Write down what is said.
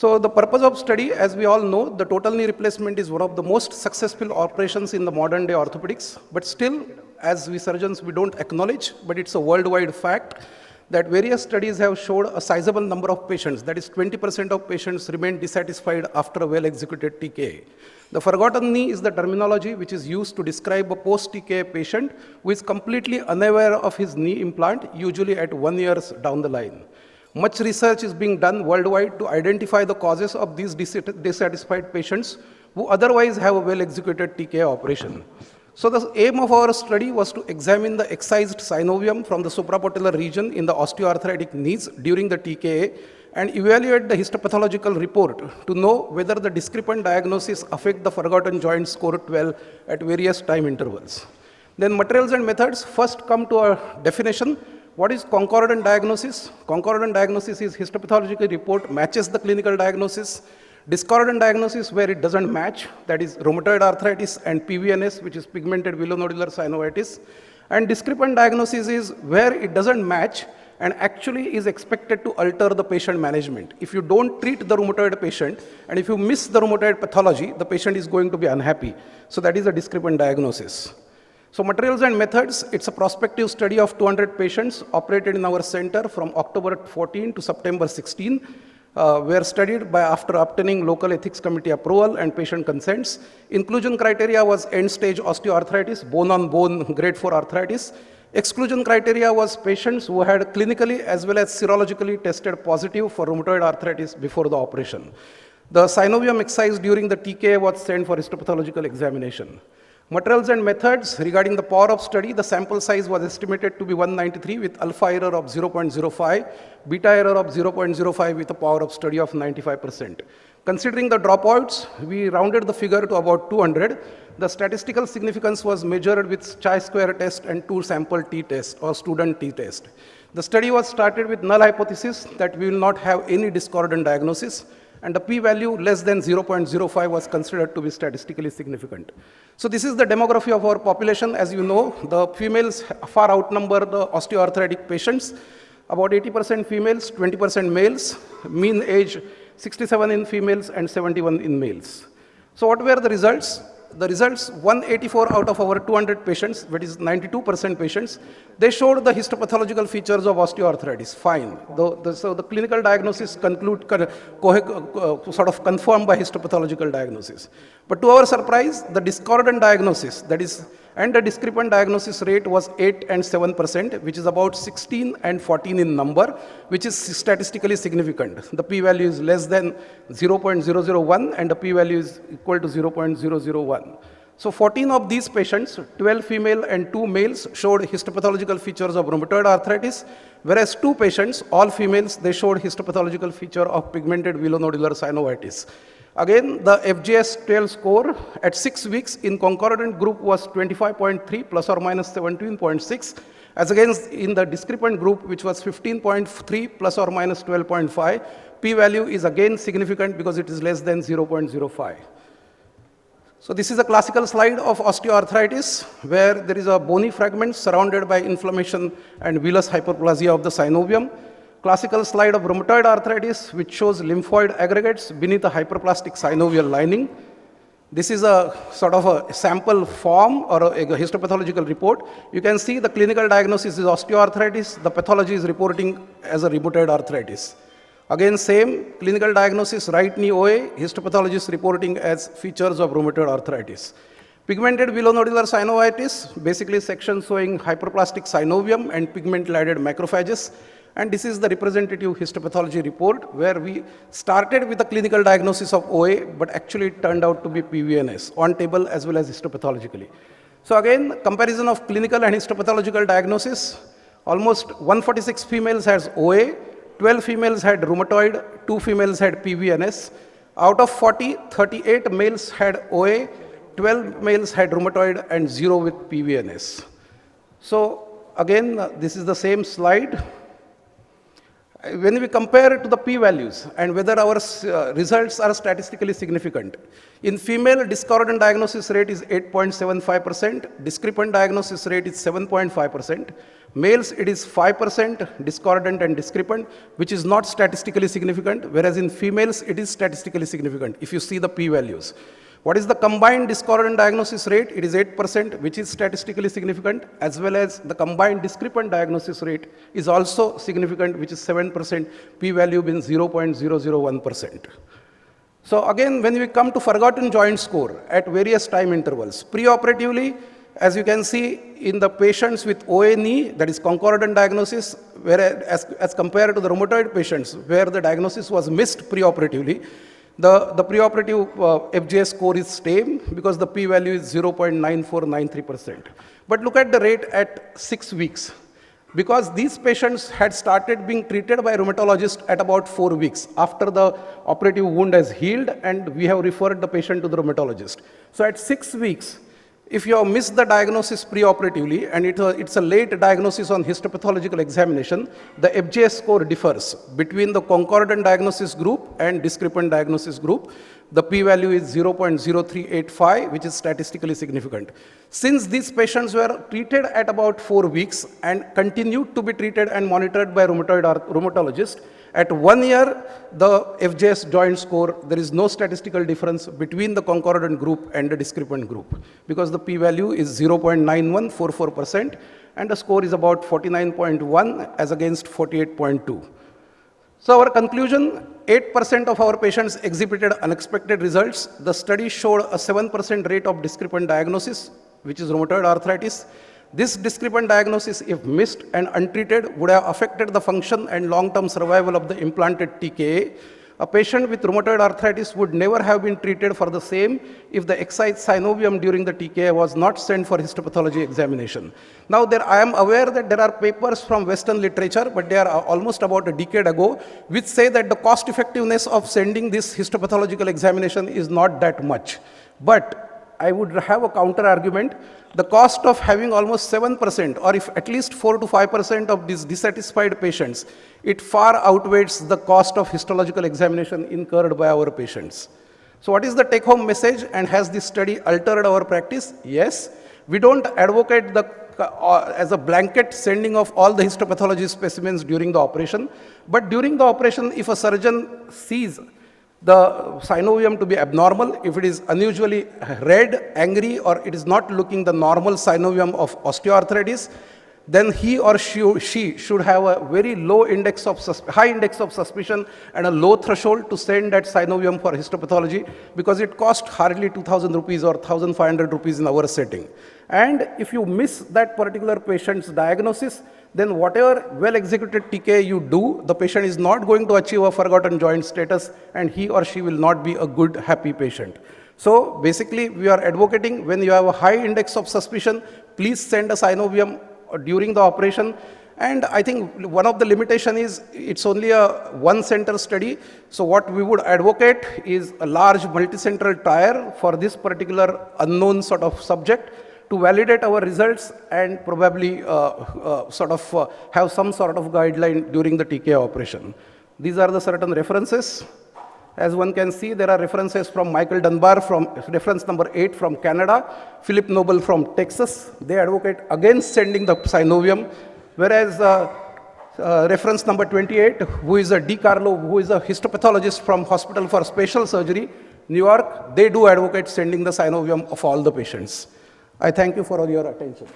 So the purpose of study, as we all know, the total knee replacement is one of the most successful operations in the modern day orthopedics, but still, as we surgeons, we don't acknowledge, but it's a worldwide fact that various studies have showed a sizable number of patients, that is 20% of patients remain dissatisfied after a well-executed TKA. The forgotten knee is the terminology which is used to describe a post-TKA patient who is completely unaware of his knee implant, usually at 1 year down the line. Much research is being done worldwide to identify the causes of these dissatisfied patients who otherwise have a well-executed TKA operation. So the aim of our study was to examine the excised synovium from the suprapatellar region in the osteoarthritic knees during the TKA and evaluate the histopathological report to know whether the discrepant diagnosis affect the forgotten joint score 12 at various time intervals. Then materials and methods first come to a definition. What is concordant diagnosis? Concordant diagnosis is histopathological report matches the clinical diagnosis. Discordant diagnosis where it doesn't match, that is rheumatoid arthritis and PVNS, which is pigmented villonodular synovitis. And discrepant diagnosis is where it doesn't match and actually is expected to alter the patient management. If you don't treat the rheumatoid patient and if you miss the rheumatoid pathology, the patient is going to be unhappy. So that is a discrepant diagnosis. So materials and methods, it's a prospective study of 200 patients operated in our center from October 14 to September 16. Were studied by after obtaining local ethics committee approval and patient consents. Inclusion criteria was end-stage osteoarthritis, bone-on-bone grade 4 arthritis. Exclusion criteria was patients who had clinically as well as serologically tested positive for rheumatoid arthritis before the operation. The synovium excised during the TKA was sent for histopathological examination. Materials and methods regarding the power of study, the sample size was estimated to be 193 with alpha error of 0.05, beta error of 0.05 with a power of study of 95%. Considering the dropouts, we rounded the figure to about 200. The statistical significance was measured with chi-square test and 2 sample t-test or student t-test. The study was started with null hypothesis that we will not have any discordant diagnosis, and the p-value less than 0.05 was considered to be statistically significant. So this is the demography of our population. As you know, the females far outnumber the osteoarthritic patients. About 80% females, 20% males, mean age 67 in females and 71 in males. So what were the results? The results, 184 out of our 200 patients, that is 92% patients, they showed the histopathological features of osteoarthritis, fine. So the clinical diagnosis sort of confirmed by histopathological diagnosis. But to our surprise, the discordant diagnosis, that is, and the discrepant diagnosis rate was 8 and 7%, which is about 16 and 14 in number, which is statistically significant. The p-value is less than 0.001 and the p-value is equal to 0.001. So 14 of these patients, 12 female and 2 males, showed histopathological features of rheumatoid arthritis, whereas 2 patients, all females, they showed histopathological feature of pigmented villonodular synovitis. Again, the FGS-12 score at 6 weeks in concordant group was 25.3 plus or minus 17.6, as against in the discrepant group, which was 15.3 plus or minus 12.5. P-value is again significant because it is less than 0.05. So this is a classical slide of osteoarthritis, where there is a bony fragment surrounded by inflammation and villous hyperplasia of the synovium. Classical slide of rheumatoid arthritis, which shows lymphoid aggregates beneath a hyperplastic synovial lining. This is a sort of a sample form or a histopathological report. You can see the clinical diagnosis is osteoarthritis. The pathology is reporting as a rheumatoid arthritis. Again, same clinical diagnosis, right knee OA, histopathologist reporting as features of rheumatoid arthritis. Pigmented villonodular synovitis, basically section showing hyperplastic synovium and pigment-laden macrophages. And this is the representative histopathology report where we started with the clinical diagnosis of OA, but actually it turned out to be PVNS, on table as well as histopathologically. So again, comparison of clinical and histopathological diagnosis, almost 146 females has OA, 12 females had rheumatoid, 2 females had PVNS. Out of 40, 38 males had OA, 12 males had rheumatoid and 0 with PVNS. So again, this is the same slide. When we compare it to the p-values and whether our results are statistically significant, in female, discordant diagnosis rate is 8.75%, discrepant diagnosis rate is 7.5%, males it is 5% discordant and discrepant, which is not statistically significant, whereas in females it is statistically significant if you see the p-values. What is the combined discordant diagnosis rate? It is 8%, which is statistically significant, as well as the combined discrepant diagnosis rate is also significant, which is 7%, p-value being 0.001%. So again, when we come to forgotten joint score at various time intervals, preoperatively, as you can see in the patients with ONE, that is concordant diagnosis, whereas as compared to the rheumatoid patients, where the diagnosis was missed preoperatively, the preoperative FJS score is same because the p-value is 0.9493%. But look at the rate at 6 weeks. Because these patients had started being treated by rheumatologist at about 4 weeks after the operative wound has healed and we have referred the patient to the rheumatologist. So at 6 weeks, if you have missed the diagnosis preoperatively and it's a late diagnosis on histopathological examination, the FJS score differs between the concordant diagnosis group and discrepant diagnosis group. The p-value is 0.0385, which is statistically significant. Since these patients were treated at about 4 weeks and continued to be treated and monitored by rheumatologist, at 1 year, the FJS joint score, there is no statistical difference between the concordant group and the discrepant group because the p-value is 0.9144% and the score is about 49.1 as against 48.2. So our conclusion, 8% of our patients exhibited unexpected results. The study showed a 7% rate of discrepant diagnosis, which is rheumatoid arthritis. This discrepant diagnosis, if missed and untreated, would have affected the function and long-term survival of the implanted TKA. A patient with rheumatoid arthritis would never have been treated for the same if the excised synovium during the TKA was not sent for histopathology examination. Now, I am aware that there are papers from Western literature, but they are almost about a decade ago, which say that the cost effectiveness of sending this histopathological examination is not that much. But I would have a counter argument. The cost of having almost 7% or if at least 4 to 5% of these dissatisfied patients, it far outweighs the cost of histological examination incurred by our patients. So what is the take-home message and has this study altered our practice? Yes. We don't advocate as a blanket sending of all the histopathology specimens during the operation, but during the operation, if a surgeon sees the synovium to be abnormal, if it is unusually red, angry, or it is not looking the normal synovium of osteoarthritis, then he or she should have a very low index of high index of suspicion and a low threshold to send that synovium for histopathology because it costs hardly 2,000 rupees or 1,500 rupees in our setting. And if you miss that particular patient's diagnosis, then whatever well-executed TKA you do, the patient is not going to achieve a forgotten joint status and he or she will not be a good, happy patient. So basically, we are advocating when you have a high index of suspicion, please send a synovium during the operation. And I think one of the limitation is it's only a one-center study. So what we would advocate is a large multicentral trial for this particular unknown sort of subject to validate our results and probably have some sort of guideline during the TKA operation. These are the certain references. As one can see, there are references from Michael Dunbar from reference number 8 from Canada, Philip Noble from Texas. They advocate against sending the synovium, whereas reference number 28, who is a DiCarlo, who is a histopathologist from Hospital for Special Surgery, New York, they do advocate sending the synovium of all the patients. I thank you for all your attention.